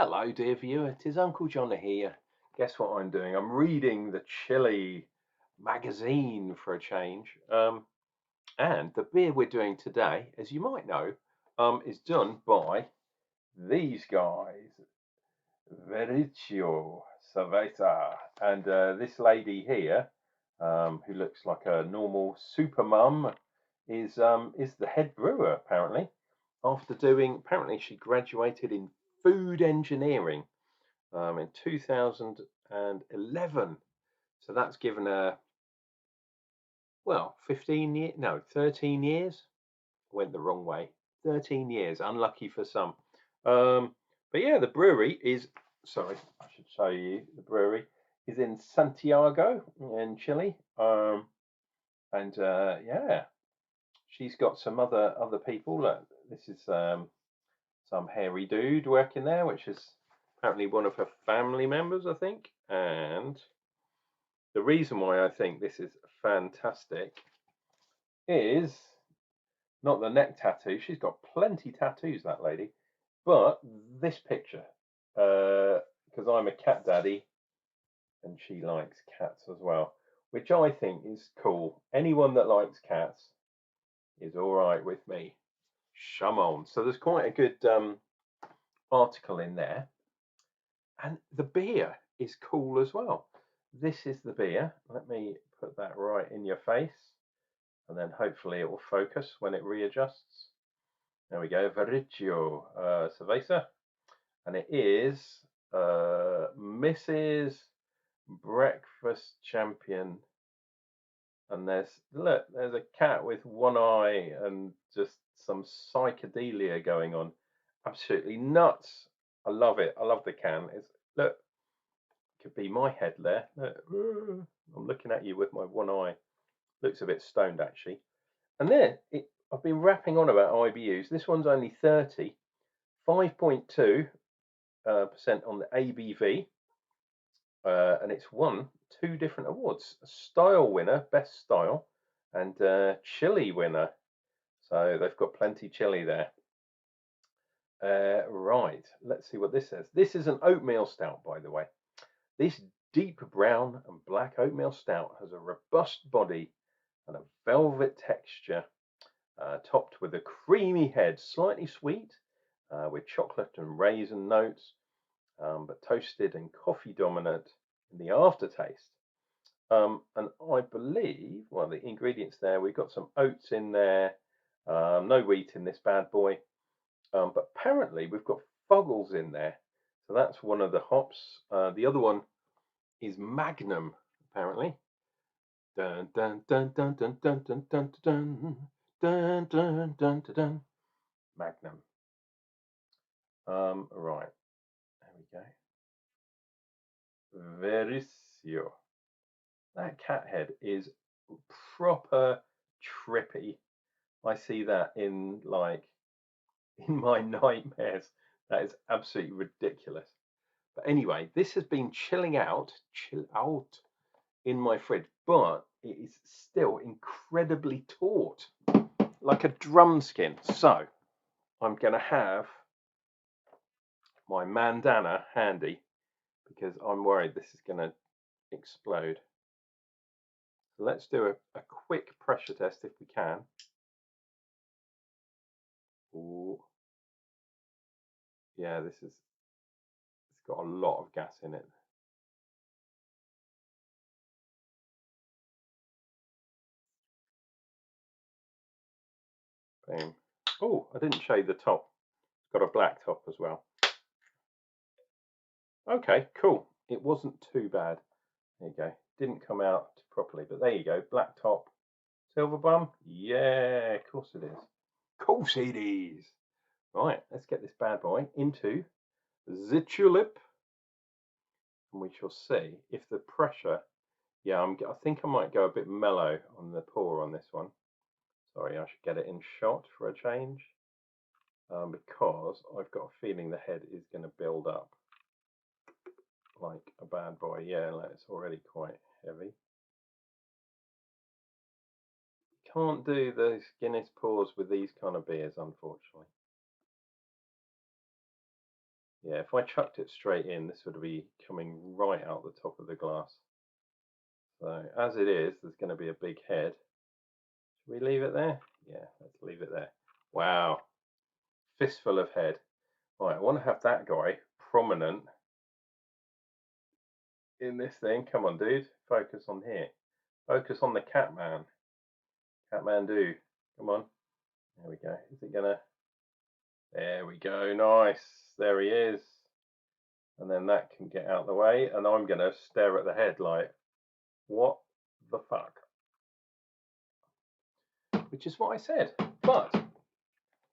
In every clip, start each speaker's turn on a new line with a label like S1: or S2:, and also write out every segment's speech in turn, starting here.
S1: Hello, dear viewer. It is Unclejona here. Guess what I'm doing? I'm reading the Chili magazine for a change. And the beer we're doing today, as you might know, is done by these guys, Vericcio Cerveza, and this lady here, who looks like a normal super mum, is the head brewer apparently. Apparently she graduated in food engineering in 2011. So that's given her, well, 15 years, no, 13 years. Went the wrong way. 13 years, unlucky for some. But yeah, the brewery is, sorry, I should show you, the brewery is in Santiago in Chile. And yeah, she's got some other people. This is some hairy dude working there, which is apparently one of her family members, I think. And the reason why I think this is fantastic is not the neck tattoo. She's got plenty tattoos, that lady, but this picture, because I'm a cat daddy and she likes cats as well, which I think is cool. Anyone that likes cats is all right with me. Shum on. So there's quite a good article in there, and the beer is cool as well. This is the beer. Let me put that right in your face, and then hopefully it will focus when it readjusts. There we go, Vericcio Cerveza, and it is Mrs. Breakfast Champion. And there's a cat with one eye and just some psychedelia going on. Absolutely nuts. I love it. I love the can. Look, could be my head there. Look, I'm looking at you with my one eye. Looks a bit stoned actually. And then I've been rapping on about IBUs. This one's only 30, 5.2% on the ABV, and it's won 2 different awards: style winner, best style, and chili winner. So they've got plenty chili there. Right, let's see what this says. This is an oatmeal stout, by the way. This deep brown and black oatmeal stout has a robust body and a velvet texture, topped with a creamy head, slightly sweet, with chocolate and raisin notes, but toasted and coffee dominant in the aftertaste. And I believe, well, the ingredients there, we've got some oats in there, no wheat in this bad boy, but apparently we've got Fuggles in there. So that's one of the hops. The other one is Magnum, apparently. Dun dun dun dun dun dun dun dun dun dun dun dun dun. Magnum. Right, there we go. Vericcio. That cat head is proper trippy. I see that in my nightmares. That is absolutely ridiculous. But anyway, this has been chill out in my fridge, but it is still incredibly taut, like a drum skin. So I'm going to have my bandana handy because I'm worried this is going to explode. So let's do a quick pressure test if we can. Ooh. Yeah, it's got a lot of gas in it. Boom. Oh, I didn't show you the top. It's got a black top as well. Okay, cool. It wasn't too bad. There you go. Didn't come out properly, but there you go. Black top, silver bum. Yeah, of course it is. Of course it is. Right, let's get this bad boy into the tulip, and we shall see if the pressure. Yeah, I think I might go a bit mellow on the pour on this one. Sorry, I should get it in shot for a change, because I've got a feeling the head is going to build up like a bad boy. Yeah, it's already quite heavy. Can't do the Guinness pours with these kind of beers, unfortunately. Yeah, if I chucked it straight in, this would be coming right out the top of the glass. So as it is, there's going to be a big head. Should we leave it there? Yeah, let's leave it there. Wow, fistful of head. Right, I want to have that guy prominent in this thing. Come on, dude. Focus on here. Focus on the Catman. Catman do. Come on. There we go. Is it gonna? There we go. Nice. There he is. And then that can get out of the way. And I'm gonna stare at the head like, what the fuck? Which is what I said. But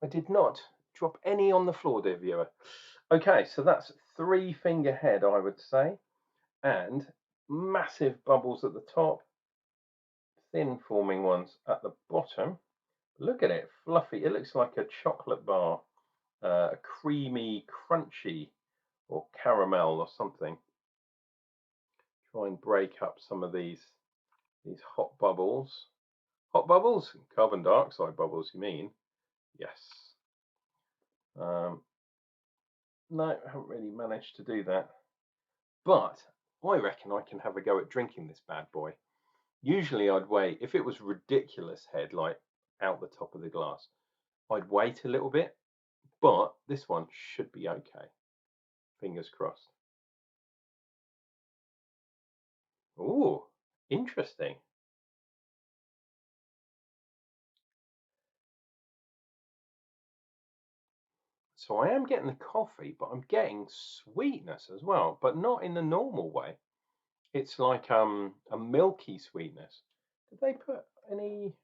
S1: I did not drop any on the floor, dear viewer. Okay, so that's 3-finger head, I would say. And massive bubbles at the top, thin forming ones at the bottom. Look at it, fluffy. It looks like a chocolate bar, a creamy, crunchy, or caramel or something. Try and break up some of these hot bubbles. Hot bubbles? Carbon dioxide bubbles, you mean? Yes. No, I haven't really managed to do that. But I reckon I can have a go at drinking this bad boy. Usually I'd wait, if it was ridiculous head, like out the top of the glass, I'd wait a little bit, but this one should be okay. Fingers crossed. Ooh, interesting. So I am getting the coffee, but I'm getting sweetness as well, but not in the normal way. It's like a milky sweetness. Did they put any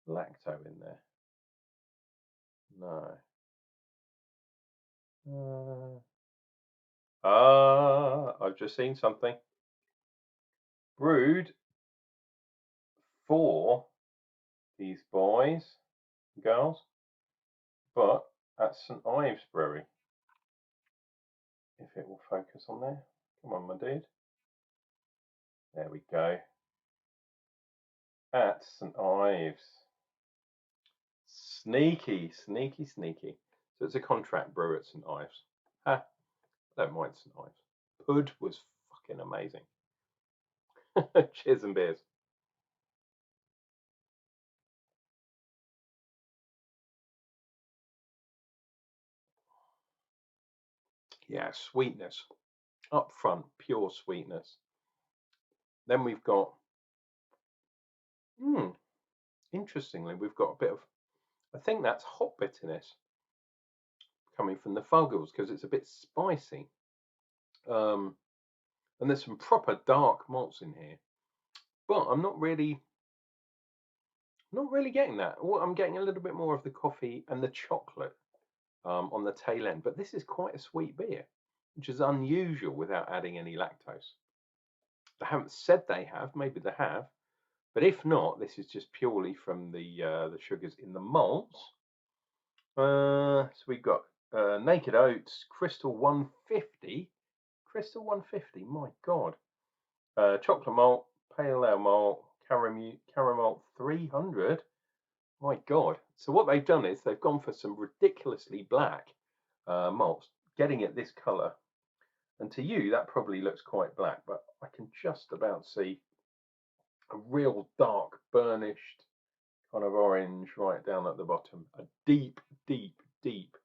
S1: lacto in there? No. I've just seen something. Brewed for these boys and girls, but at St Ives Brewery. If it will focus on there. Come on, my dude. There we go. At St Ives. Sneaky, sneaky, sneaky. So it's a contract brewer at St Ives. Ha, I don't mind St Ives. Pud was fucking amazing. Cheers and beers. Yeah, sweetness. Up front, pure sweetness. Then we've got, interestingly, we've got a bit of, I think that's hop bitterness coming from the Fuggles because it's a bit spicy. And there's some proper dark malts in here, but I'm not really getting that. Well, I'm getting a little bit more of the coffee and the chocolate on the tail end, but this is quite a sweet beer, which is unusual without adding any lactose. They haven't said they have, maybe they have, but if not, this is just purely from the sugars in the malts. So we've got Naked Oats, Crystal 150, Crystal 150. My God, chocolate malt, pale ale malt, caramel 300. My God. So what they've done is they've gone for some ridiculously black malts, getting it this colour. And to you, that probably looks quite black, but I can just about see a real dark, burnished kind of orange right down at the bottom. A deep, deep, deep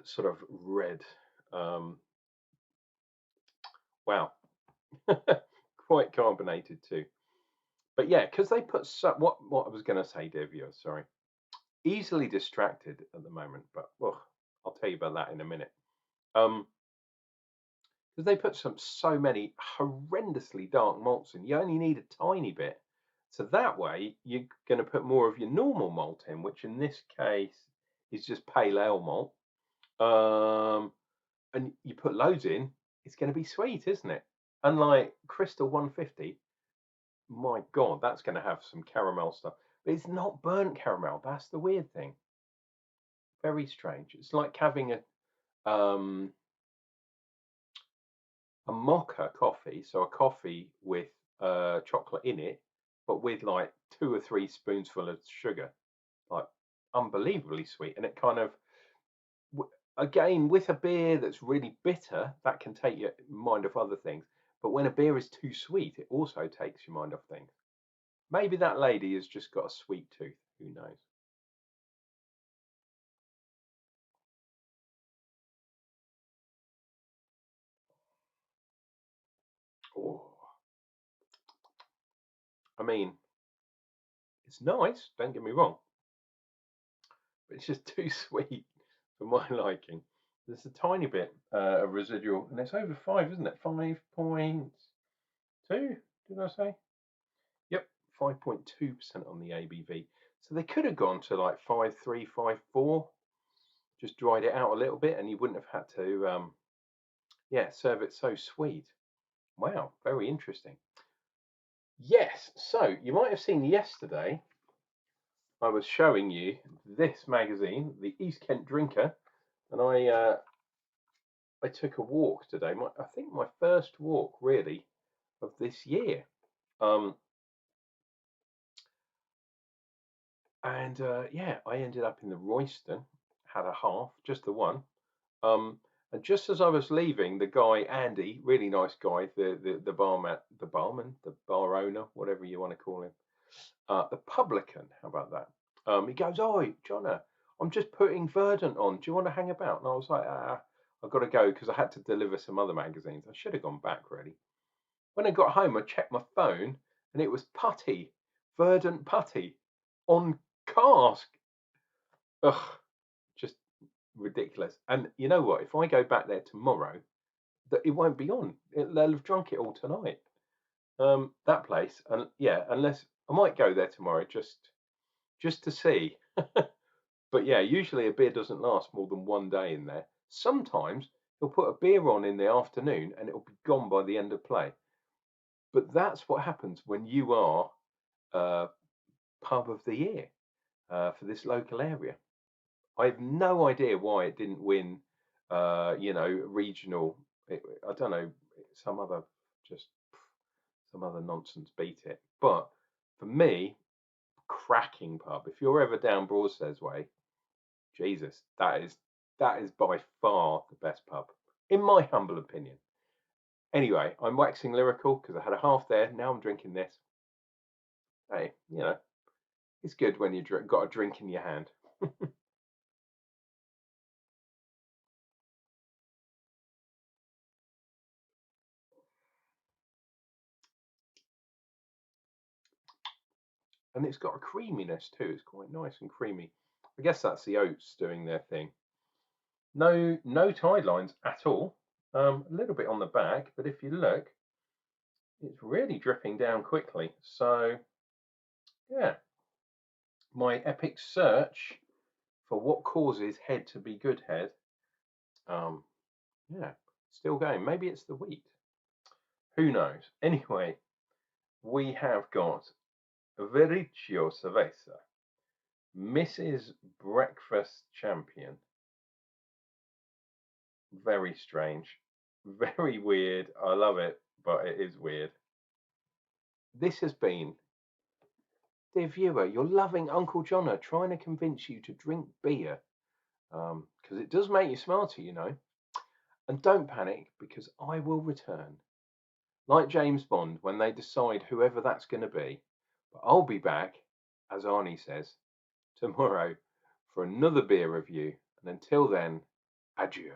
S1: sort of red. Wow. Quite carbonated too. But yeah, because they put what I was going to say, dear viewer, sorry. Easily distracted at the moment, but I'll tell you about that in a minute. Because they put so many horrendously dark malts in, you only need a tiny bit. So that way you're going to put more of your normal malt in, which in this case is just pale ale malt. And you put loads in, it's going to be sweet, isn't it? Unlike Crystal 150, my God, that's going to have some caramel stuff. But it's not burnt caramel. That's the weird thing. Very strange. It's like having a mocha coffee, so a coffee with chocolate in it, but with like 2 or 3 spoonsful of sugar, like unbelievably sweet, and it kind of again, with a beer that's really bitter, that can take your mind off other things. But when a beer is too sweet, it also takes your mind off things. Maybe that lady has just got a sweet tooth. Who knows? Oh, I mean, it's nice. Don't get me wrong, but it's just too sweet for my liking. There's a tiny bit of residual, and it's over 5, isn't it? 5.2. Did I say? Yep, 5.2% on the ABV. So they could have gone to like 5.3, 5.4. Just dried it out a little bit, and you wouldn't have had to, yeah, serve it so sweet. Wow, very interesting. Yes, so you might have seen yesterday I was showing you this magazine, the East Kent Drinker, and I took a walk today. I think my first walk really of this year. Um, and yeah, I ended up in the Royston, had a half, just the one. Um, and just as I was leaving, the guy Andy, really nice guy, the barman, the bar owner, whatever you want to call him, the publican. How about that? He goes, "Oi, Jonna, I'm just putting Verdant on. Do you want to hang about?" And I was like, I've got to go because I had to deliver some other magazines. I should have gone back really. When I got home, I checked my phone and it was putty, Verdant putty on cask. Ugh, just ridiculous. And you know what? If I go back there tomorrow, that it won't be on. They'll have drunk it all tonight. That place, and yeah, unless I might go there tomorrow just to see. But yeah, usually a beer doesn't last more than one day in there. Sometimes he'll put a beer on in the afternoon and it'll be gone by the end of play. But that's what happens when you are pub of the year for this local area. I have no idea why it didn't win, regional. I don't know, some other just some other nonsense beat it. But for me, cracking pub. If you're ever down Broadstairs way, Jesus, that is by far the best pub, in my humble opinion. Anyway, I'm waxing lyrical because I had a half there. Now I'm drinking this. Hey, it's good when you got a drink in your hand. And it's got a creaminess too. It's quite nice and creamy. I guess that's the oats doing their thing. No tide lines at all. A little bit on the back, but if you look, it's really dripping down quickly. So yeah, my epic search for what causes head to be good head. Um, yeah, still going. Maybe it's the wheat. Who knows? Anyway, we have got Vericcio Cerveza, Mrs. Breakfast Champion. Very strange, very weird. I love it, but it is weird. This has been, dear viewer, you're loving Uncle Jonna trying to convince you to drink beer because it does make you smarter, And don't panic because I will return. Like James Bond when they decide whoever that's going to be. But I'll be back, as Arnie says, tomorrow for another beer review. And until then, adieu.